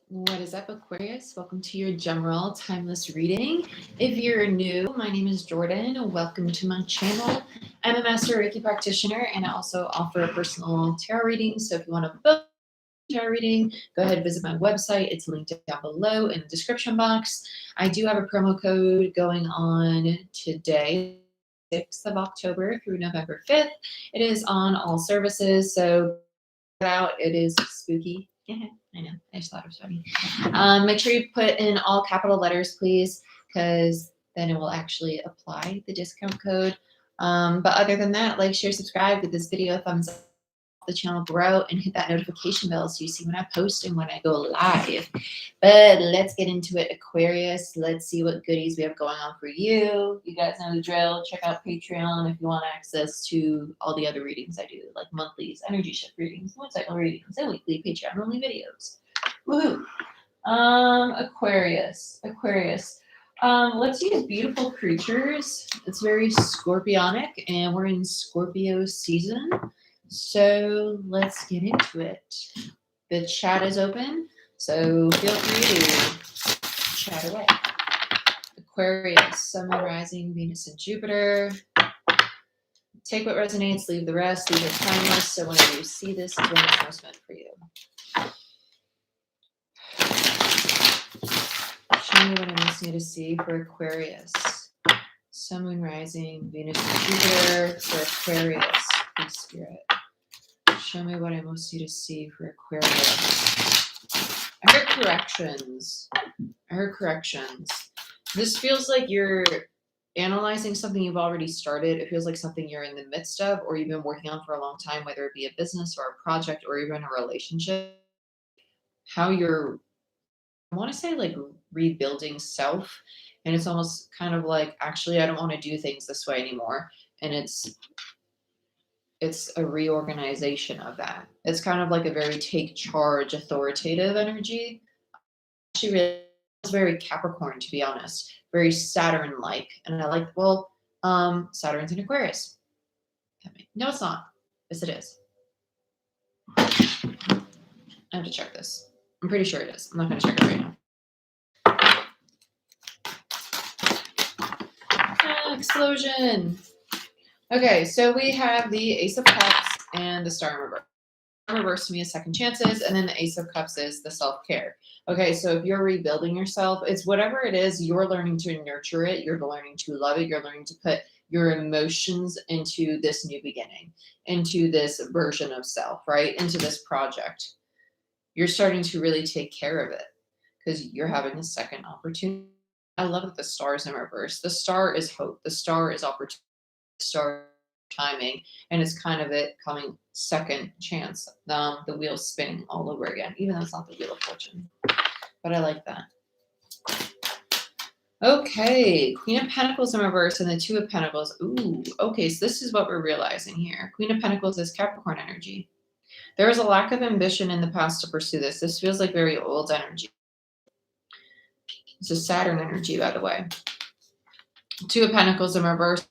What is up, Aquarius? Welcome to your general timeless reading. If you're new, my name is Jordyn. Welcome to my channel. I'm a master Reiki practitioner, and I also offer a personal tarot reading. So if you want to book a tarot reading, go ahead and visit my website. It's linked down below in the description box. I do have a promo code going on today, 6th of October through November 5th. It is on all services, so check it out. It is spooky. Yeah, I know. I just thought it was funny. Make sure you put in all capital letters, please, because then it will actually apply the discount code. But other than that, like, share, subscribe, give this video a thumbs up, the channel grow, and hit that notification bell so you see when I post and when I go live. But let's get into it, Aquarius. Let's see what goodies we have going on for you. You guys know the drill. Check out Patreon if you want access to all the other readings I do, like monthlies, energy shift readings, motorcycle readings, and weekly Patreon only videos. Woohoo! Aquarius. Let's use beautiful creatures. It's very scorpionic, and we're in Scorpio season. So let's get into it. The chat is open, so feel free to chat away. Aquarius, Sun, Moon, Rising, Venus, and Jupiter. Take what resonates, leave the rest. These are timeless, so whenever you see this, it's when it's most meant for you. Show me what I most need to see for Aquarius. Sun, Moon, Rising, Venus, and Jupiter for Aquarius. Please, Spirit. Show me what I most need to see for Aquarius. I heard corrections. This feels like you're analyzing something you've already started. It feels like something you're in the midst of, or you've been working on for a long time, whether it be a business or a project or even a relationship. How you're, I want to say, like, rebuilding self. And it's almost kind of like, actually, I don't want to do things this way anymore. And it's a reorganization of that. It's kind of like a very take charge, authoritative energy. Actually, really, it's very Capricorn, to be honest, very Saturn-like. And I like, well, Saturn's in Aquarius. No, it's not. Yes, it is. I have to check this. I'm pretty sure it is. I'm not going to check it right now. Explosion. Okay, so we have the Ace of Cups and the Star in Reverse. Reverse to me is second chances, and then the Ace of Cups is the self-care. Okay, so if you're rebuilding yourself, it's whatever it is, you're learning to nurture it, you're learning to love it, you're learning to put your emotions into this new beginning, into this version of self, right? Into this project. You're starting to really take care of it because you're having a second opportunity. I love that the star is in reverse. The star is hope. The star is opportunity. The star timing, and it's kind of it coming second chance. The wheel's spinning all over again, even though it's not the Wheel of Fortune. But I like that. Okay, Queen of Pentacles in reverse and the Two of Pentacles. Ooh, okay, so this is what we're realizing here. Queen of Pentacles is Capricorn energy. There is a lack of ambition in the past to pursue this. This feels like very old energy. It's a Saturn energy, by the way. Two of Pentacles in reverse,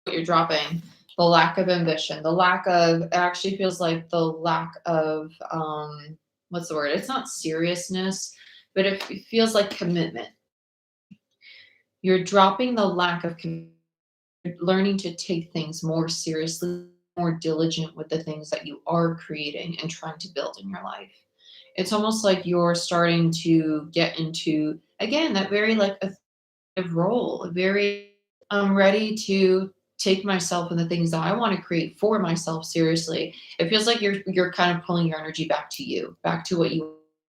what you're dropping. The lack of ambition, the lack of, it actually feels like the lack of, what's the word? It's not seriousness, but it feels like commitment. You're dropping the lack of commitment, learning to take things more seriously, more diligent with the things that you are creating and trying to build in your life. It's almost like you're starting to get into, again, that very like authoritative role, very, I'm ready to take myself and the things that I want to create for myself seriously. It feels like you're kind of pulling your energy back to you, back to what you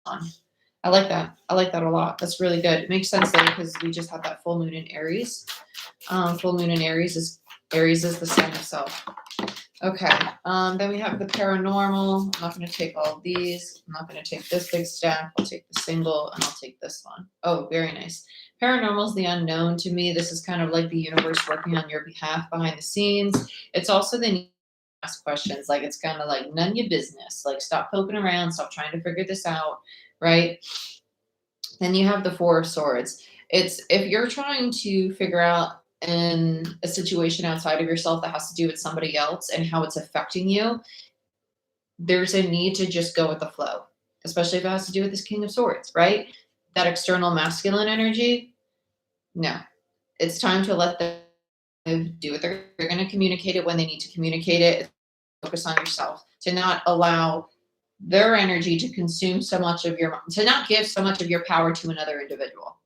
want. I like that. I like that a lot. That's really good. It makes sense though, because we just had that full moon in Aries. Full moon in Aries is the sign of self. Okay. Then we have the paranormal. I'm not going to take all of these. I'm not going to take this big stack. I'll take the single and I'll take this one. Oh, very nice. Paranormal is the unknown to me. This is kind of like the universe working on your behalf behind the scenes. It's also the need to ask questions. Like, it's kind of like none of your business. Like, stop poking around. Stop trying to figure this out. Right? Then you have the Four of Swords. It's if you're trying to figure out in a situation outside of yourself that has to do with somebody else and how it's affecting you, there's a need to just go with the flow. especially if it has to do with this King of Swords, right? That external masculine energy, no. It's time to let them do what they're going to communicate it when they need to communicate it. Focus on yourself, to not allow their energy to consume so much of your, to not give so much of your power to another individual.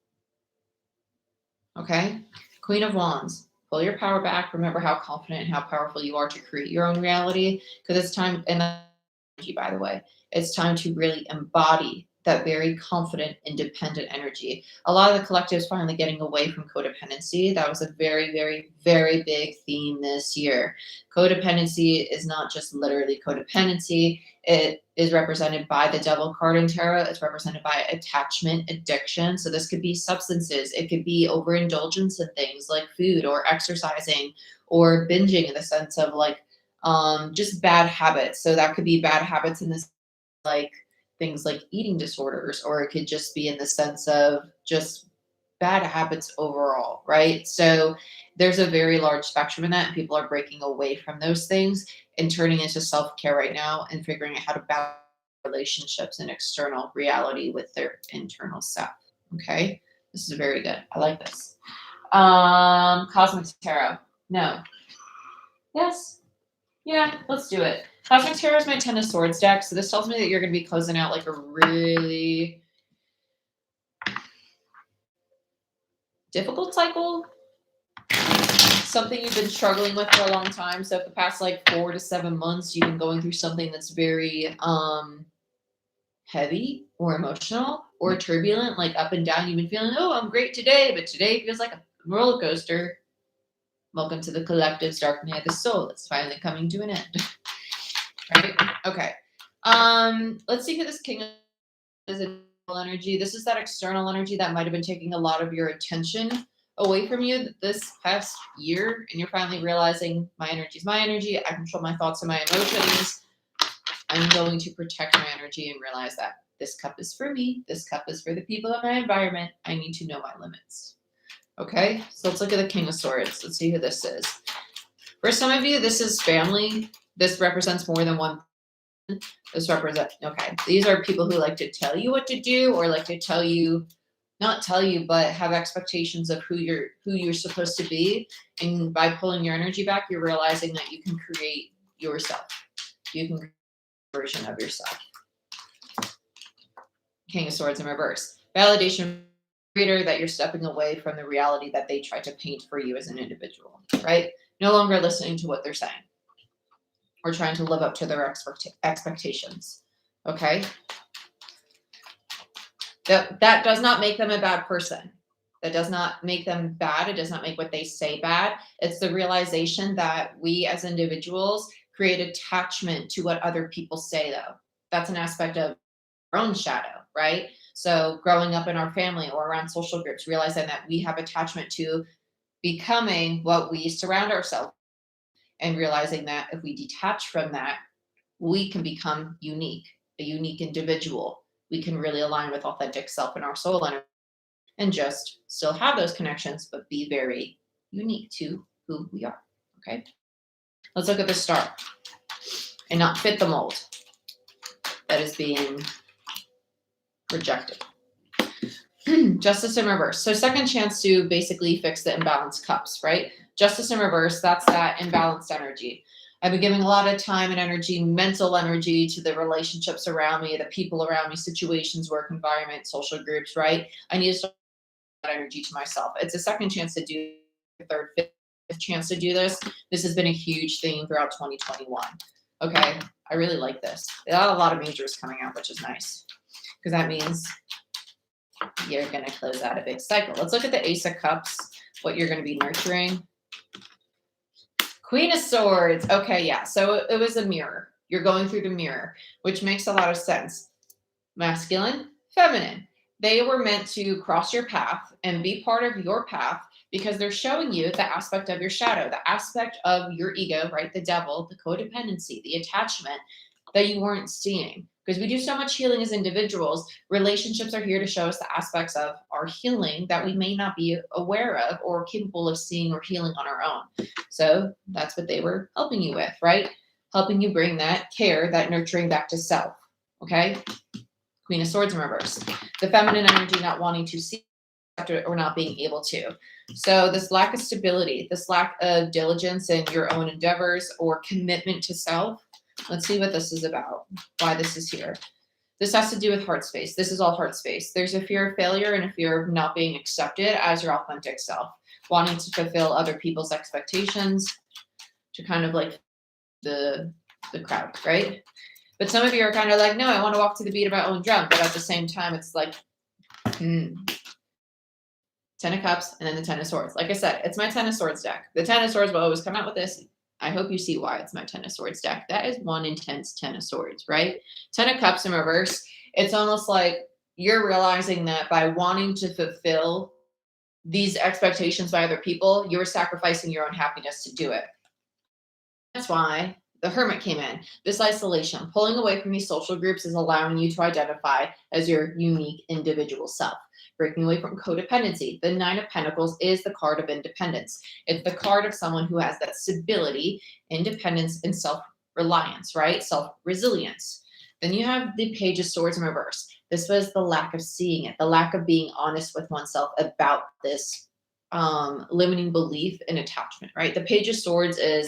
Okay? Queen of Wands. Pull your power back. Remember how confident and how powerful you are to create your own reality. Because it's time, and energy, by the way, it's time to really embody that very confident, independent energy. A lot of the collective is finally getting away from codependency. That was a very, very, very big theme this year. Codependency is not just literally codependency. It is represented by the Devil card in tarot. It's represented by attachment, addiction. So this could be substances. It could be overindulgence in things like food or exercising or binging, in the sense of like just bad habits. So that could be bad habits in this, like things like eating disorders, or it could just be in the sense of just bad habits overall, right? So there's a very large spectrum in that, and people are breaking away from those things and turning into self-care right now and figuring out how to balance relationships and external reality with their internal self. Okay, this is very good. I like this. Cosmic Tarot. No. Yes. Yeah, let's do it. Cosmic Tarot is my Ten of Swords deck, so this tells me that you're going to be closing out like a really difficult cycle, something you've been struggling with for a long time. So for the past like 4 to 7 months, you've been going through something that's very heavy or emotional or turbulent, like up and down. You've been feeling, oh, I'm great today, but today feels like a roller coaster. Welcome to the collective's dark night of the soul. It's finally coming to an end. Right? Okay. Let's see who this King is. Energy. This is that external energy that might have been taking a lot of your attention away from you this past year, and you're finally realizing my energy is my energy. I control my thoughts and my emotions. I'm going to protect my energy and realize that this cup is for me. This cup is for the people in my environment. I need to know my limits. Okay, so let's look at the King of Swords. Let's see who this is. For some of you, this is family. This represents more than one. This represents, okay, these are people who like to tell you what to do, or like to tell you, not tell you, but have expectations of who you're supposed to be. And by pulling your energy back, you're realizing that you can create yourself. You can create a version of yourself. King of Swords in reverse. Validation reader, that you're stepping away from the reality that they tried to paint for you as an individual, right? No longer listening to what they're saying or trying to live up to their expectations. Okay? That does not make them a bad person. That does not make them bad. It does not make what they say bad. It's the realization that we as individuals create attachment to what other people say, though. That's an aspect of our own shadow, right? So growing up in our family or around social groups, realizing that we have attachment to becoming what we surround ourselves with, and realizing that if we detach from that, we can become unique, a unique individual. We can really align with authentic self and our soul energy, and just still have those connections, but be very unique to who we are. Okay. Let's look at the star and not fit the mold that is being rejected. Justice in reverse. So second chance to basically fix the imbalanced cups, right? Justice in reverse, that's that imbalanced energy. I've been giving a lot of time and energy, mental energy, to the relationships around me, the people around me, situations, work environment, social groups, right? I need to start that energy to myself. It's a second chance to do, third, fifth chance to do this. This has been a huge theme throughout 2021. Okay, I really like this. There are a lot of majors coming out, which is nice, because that means you're going to close out a big cycle. Let's look at the Ace of Cups, what you're going to be nurturing. Queen of Swords. Okay, yeah. So it was a mirror. You're going through the mirror, which makes a lot of sense. Masculine, feminine. They were meant to cross your path and be part of your path, because they're showing you the aspect of your shadow, the aspect of your ego, right? The devil, the codependency, the attachment that you weren't seeing. Because we do so much healing as individuals, relationships are here to show us the aspects of our healing that we may not be aware of or capable of seeing or healing on our own. So that's what they were helping you with, right? Helping you bring that care, that nurturing back to self. Okay? Queen of Swords in reverse. The feminine energy not wanting to see or not being able to. So this lack of stability, this lack of diligence in your own endeavors or commitment to self. Let's see what this is about, why this is here. This has to do with heart space. This is all heart space. There's a fear of failure and a fear of not being accepted as your authentic self, wanting to fulfill other people's expectations to kind of like the crowd, right? But some of you are kind of like, no, I want to walk to the beat of my own drum. But at the same time, it's like, 10 of Cups and then the 10 of Swords. Like I said, it's my 10 of Swords deck. The 10 of Swords will always come out with this. I hope you see why it's my 10 of Swords deck. That is one intense 10 of Swords, right? 10 of Cups in reverse. It's almost like you're realizing that by wanting to fulfill these expectations by other people, you're sacrificing your own happiness to do it. That's why the Hermit came in. This isolation, pulling away from these social groups is allowing you to identify as your unique individual self. Breaking away from codependency. The Nine of Pentacles is the card of independence. It's the card of someone who has that stability, independence, and self-reliance, right? Self-resilience. Then you have the Page of Swords in reverse. This was the lack of seeing it, the lack of being honest with oneself about this limiting belief in attachment, right? The Page of Swords is,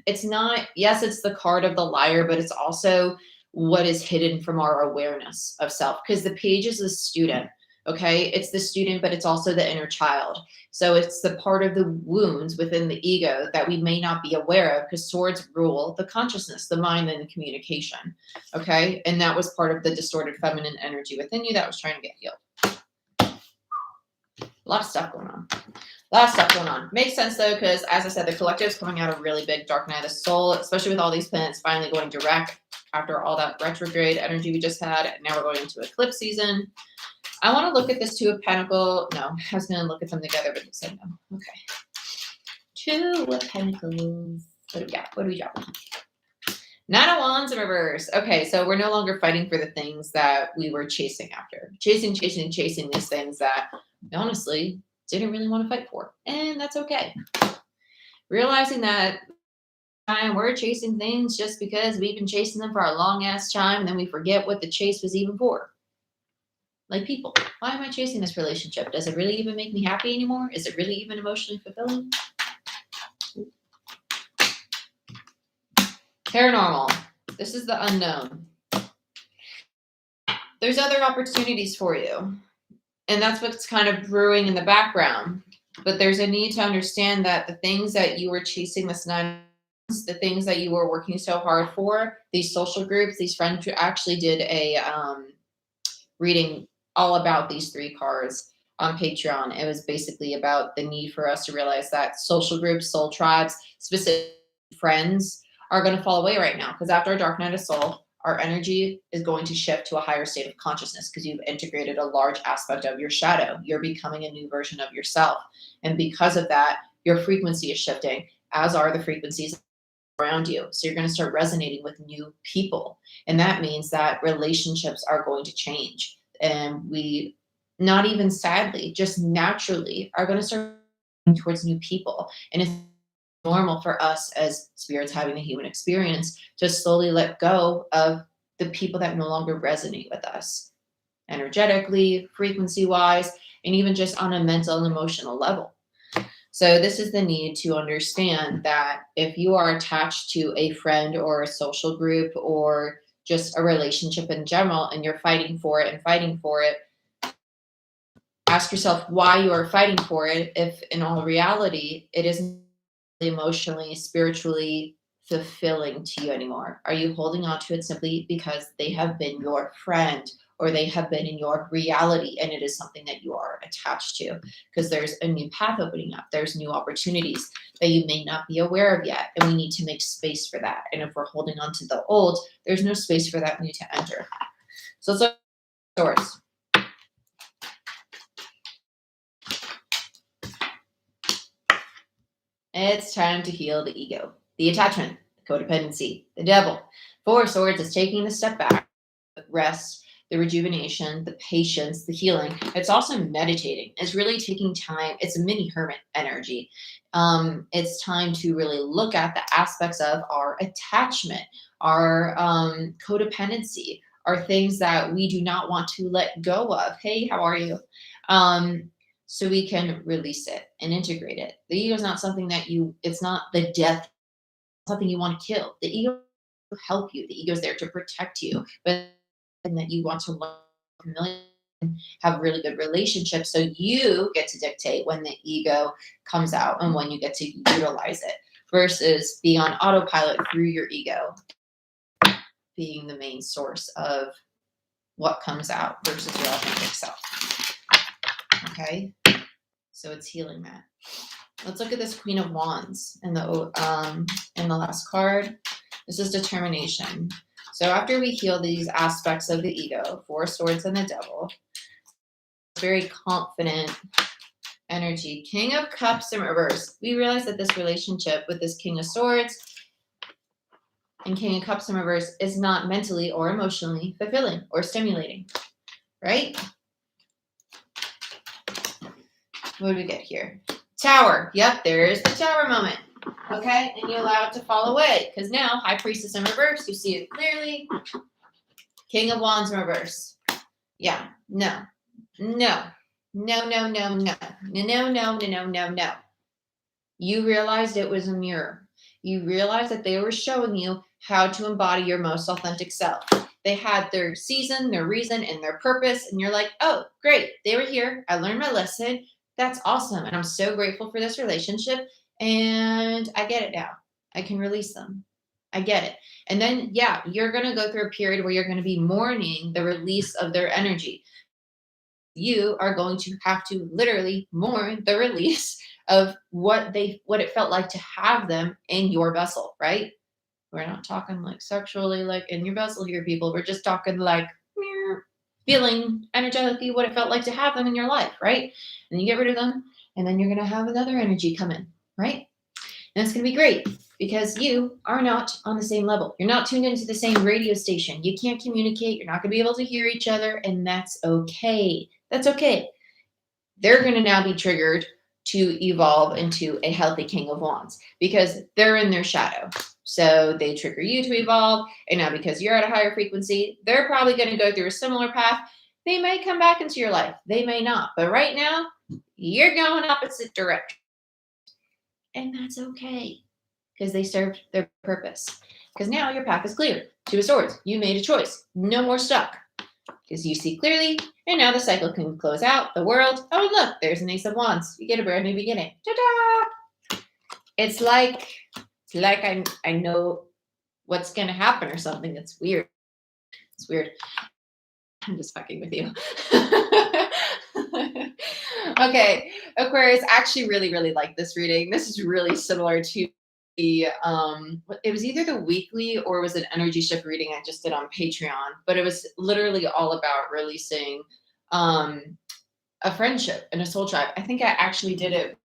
it's not, yes, it's the card of the liar, but it's also what is hidden from our awareness of self, because the page is the student. Okay, it's the student, but it's also the inner child. So it's the part of the wounds within the ego that we may not be aware of, because swords rule the consciousness, the mind, and the communication. Okay, and that was part of the distorted feminine energy within you that was trying to get healed. A lot of stuff going on. Makes sense though, because as I said, the collective is coming out a really big dark night of soul, especially with all these planets finally going direct after all that retrograde energy we just had. Now we're going into eclipse season. I want to look at this Two of Pentacles. No, I was going to look at them together, but you said no. Okay. Two of Pentacles. What do we got? Nine of Wands in reverse. Okay, so we're no longer fighting for the things that we were chasing after. Chasing these things that honestly didn't really want to fight for. And that's okay. Realizing that we're chasing things just because we've been chasing them for a long ass time, and then we forget what the chase was even for. Like people, why am I chasing this relationship? Does it really even make me happy anymore? Is it really even emotionally fulfilling? Paranormal. This is the unknown. There's other opportunities for you. And that's what's kind of brewing in the background. But there's a need to understand that the things that you were chasing this night, the things that you were working so hard for, these social groups, these friends actually did a reading all about these three cards on Patreon. It was basically about the need for us to realize that social groups, soul tribes, specific friends are going to fall away right now, because after a dark night of soul, our energy is going to shift to a higher state of consciousness because you've integrated a large aspect of your shadow. You're becoming a new version of yourself. And because of that, your frequency is shifting, as are the frequencies around you. So you're going to start resonating with new people. And that means that relationships are going to change. And we, not even sadly, just naturally are going to start towards new people. And it's normal for us as spirits having the human experience to slowly let go of the people that no longer resonate with us energetically, frequency wise, and even just on a mental and emotional level. So this is the need to understand that if you are attached to a friend or a social group or just a relationship in general, and you're fighting for it, ask yourself why you are fighting for it, if in all reality, it isn't emotionally, spiritually fulfilling to you anymore. Are you holding on to it simply because they have been your friend or they have been in your reality and it is something that you are attached to? Because there's a new path opening up. There's new opportunities that you may not be aware of yet. And we need to make space for that. And if we're holding on to the old, there's no space for that new to enter. So let's look at Swords. It's time to heal the ego, the attachment, the codependency, the devil. Four of Swords is taking the step back, the rest, the rejuvenation, the patience, the healing. It's also meditating. It's really taking time. It's a mini hermit energy. It's time to really look at the aspects of our attachment, our codependency, are things that we do not want to let go of. Hey, how are you? So we can release it and integrate it. The ego is not something that it's not the death, something you want to kill. The ego will help you. The ego is there to protect you, but and that you want to learn, have really good relationships. So you get to dictate when the ego comes out and when you get to utilize it versus being on autopilot through your ego being the main source of what comes out versus your authentic self. Okay. So it's healing that. Let's look at this Queen of Wands in the last card. This is determination. So after we heal these aspects of the ego, Four Swords and the Devil, very confident energy. King of Cups in reverse. We realize that this relationship with this King of Swords and King of Cups in reverse is not mentally or emotionally fulfilling or stimulating, right? What do we get here? Tower. Yep, there's the Tower moment. Okay, and you allow it to fall away because now High Priestess in reverse, you see it clearly. King of Wands in reverse. Yeah, no. You realized it was a mirror. You realized that they were showing you how to embody your most authentic self. They had their season, their reason, and their purpose, and you're like, oh, great, they were here. I learned my lesson. That's awesome, and I'm so grateful for this relationship, and I get it now. I can release them. I get it. And then, yeah, you're going to go through a period where you're going to be mourning the release of their energy. You are going to have to literally mourn the release of what it felt like to have them in your vessel, right? We're not talking like sexually, like in your vessel here, people. We're just talking like feeling energetically what it felt like to have them in your life, right? And you get rid of them, and then you're going to have another energy come in, right? And it's going to be great because you are not on the same level. You're not tuned into the same radio station. You can't communicate. You're not going to be able to hear each other, and that's okay. That's okay. They're going to now be triggered to evolve into a healthy King of Wands because they're in their shadow. So they trigger you to evolve. And now because you're at a higher frequency, they're probably going to go through a similar path. They may come back into your life. They may not. But right now, you're going opposite direction. And that's okay because they served their purpose. Because now your path is clear. Two of Swords. You made a choice. No more stuck. Because you see clearly, and now the cycle can close out. The world. Oh, look, there's an Ace of Wands. You get a brand new beginning. Ta-da! It's like I know what's going to happen or something. It's weird. It's weird. I'm just fucking with you. Okay, Aquarius, I actually really, really like this reading. This is really similar to the it was either the weekly or it was an energy shift reading I just did on Patreon, but it was literally all about releasing a friendship and a soul tribe. I think I actually did it.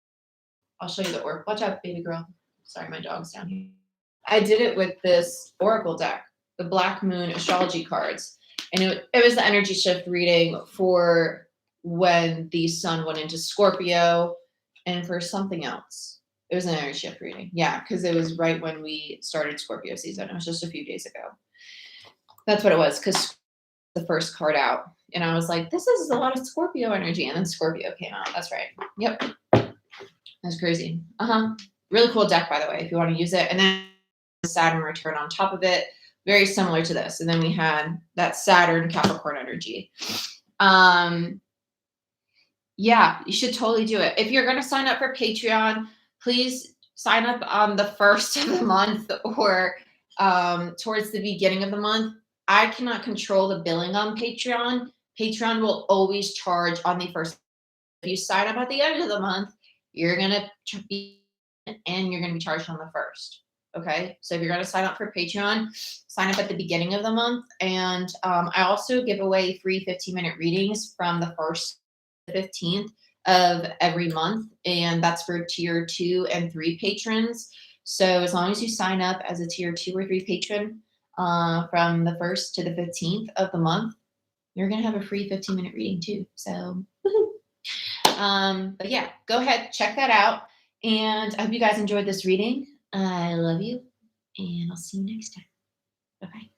I'll show you the oracle. Watch out, baby girl. Sorry, my dog's down here. I did it with this oracle deck, the Black Moon astrology cards. And it was the energy shift reading for when the sun went into Scorpio and for something else. It was an energy shift reading. Yeah, because it was right when we started Scorpio season. It was just a few days ago. That's what it was, because the first card out. And I was like, this is a lot of Scorpio energy. And then Scorpio came out. That's right. Yep. That's crazy. Really cool deck, by the way, if you want to use it. And then Saturn return on top of it. Very similar to this. And then we had that Saturn Capricorn energy. Yeah, you should totally do it. If you're going to sign up for Patreon, please sign up on the first of the month or towards the beginning of the month. I cannot control the billing on Patreon. Patreon will always charge on the first. If you sign up at the end of the month, you're going to be and you're going to be charged on the first. Okay, so if you're going to sign up for Patreon, sign up at the beginning of the month. And I also give away free 15-minute readings from the 1st to the 15th of every month. And that's for tier 2 and 3 patrons. So as long as you sign up as a tier 2 or 3 patron from the 1st to the 15th of the month, you're going to have a free 15-minute reading too. So, but yeah, go ahead, check that out. And I hope you guys enjoyed this reading. I love you, and I'll see you next time. Bye-bye.